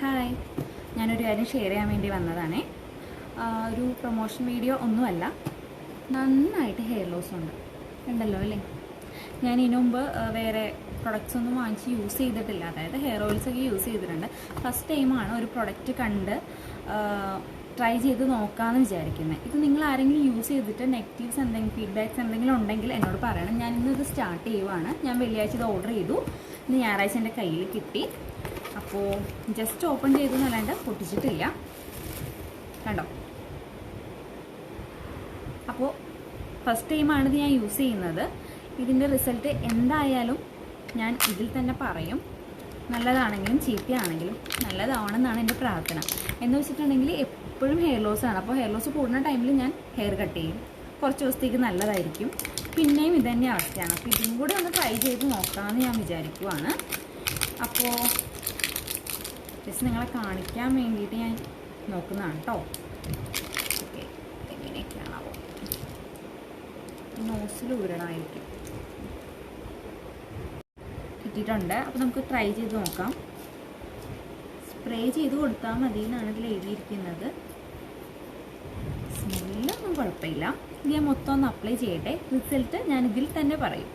Hi, ഞാനൊരു കാര്യം share ചെയ്യാൻ വേണ്ടി വന്നതാണേ. ഒരു പ്രൊമോഷൻ വീഡിയോ ഒന്നുമല്ല. നന്നായിട്ട് ഹെയർ ലോസ് ഉണ്ട്, ഉണ്ടല്ലോ അല്ലേ? ഞാൻ ഇതിനു മുമ്പ് വേറെ പ്രൊഡക്ട്സ് ഒന്നും വാങ്ങിച്ച് യൂസ് ചെയ്തിട്ടില്ല. അതായത് ഹെയർ ഓയിൽസ് ഒക്കെ യൂസ് ചെയ്തിട്ടുണ്ട്. ഫസ്റ്റ് ടൈമാണ് ഒരു പ്രൊഡക്റ്റ് കണ്ട് ട്രൈ ചെയ്ത് നോക്കാമെന്ന് വിചാരിക്കുന്നത്. ഇത് നിങ്ങൾ ആരെങ്കിലും യൂസ് ചെയ്തിട്ട് നെഗറ്റീവ്സ് എന്തെങ്കിലും ഫീഡ്ബാക്സ് എന്തെങ്കിലും ഉണ്ടെങ്കിൽ എന്നോട് പറയണം. ഞാൻ ഇന്നത് സ്റ്റാർട്ട് ചെയ്യുവാണ്. ഞാൻ വെള്ളിയാഴ്ച ഇത് ഓർഡർ ചെയ്തു. ഇന്ന് ഞായറാഴ്ച എൻ്റെ കയ്യിൽ കിട്ടി. അപ്പോൾ ജസ്റ്റ് ഓപ്പൺ ചെയ്തു എന്നല്ലാണ്ട് പൊട്ടിച്ചിട്ടില്ല, കണ്ടോ? അപ്പോൾ ഫസ്റ്റ് ടൈമാണ് ഇത് ഞാൻ യൂസ് ചെയ്യുന്നത്. ഇതിൻ്റെ റിസൾട്ട് എന്തായാലും ഞാൻ ഇതിൽ തന്നെ പറയും. നല്ലതാണെങ്കിലും ചീത്തയാണെങ്കിലും നല്ലതാവണമെന്നാണ് എൻ്റെ പ്രാർത്ഥന. എന്ന് വെച്ചിട്ടുണ്ടെങ്കിൽ എപ്പോഴും ഹെയർ ലോസ് ആണ്. അപ്പോൾ ഹെയർ ലോസ് കൂടുന്ന ടൈമിൽ ഞാൻ ഹെയർ കട്ട് ചെയ്യും. കുറച്ച് ദിവസത്തേക്ക് നല്ലതായിരിക്കും. പിന്നെയും ഇതുതന്നെ അവസ്ഥയാണ്. അപ്പോൾ ഇതും കൂടി ഒന്ന് ട്രൈ ചെയ്ത് നോക്കാമെന്ന് ഞാൻ വിചാരിക്കുവാണ്. അപ്പോൾ ജസ്റ്റ് നിങ്ങളെ കാണിക്കാൻ വേണ്ടിയിട്ട് ഞാൻ നോക്കുന്നതാണ് കേട്ടോ. ഓക്കെ, എങ്ങനെയൊക്കെയാണാവോ? നോസിൽ ഊരണമായിരിക്കും. കിട്ടിയിട്ടുണ്ട്. അപ്പോൾ നമുക്ക് ട്രൈ ചെയ്ത് നോക്കാം. സ്പ്രേ ചെയ്ത് കൊടുത്താൽ മതി എന്നാണ് ഇതിൽ എഴുതിയിരിക്കുന്നത്. സ്മെല്ലൊന്നും കുഴപ്പമില്ല. ഇത് ഞാൻ മൊത്തം ഒന്ന് അപ്ലൈ ചെയ്യട്ടെ. റിസൾട്ട് ഞാൻ ഇതിൽ തന്നെ പറയും.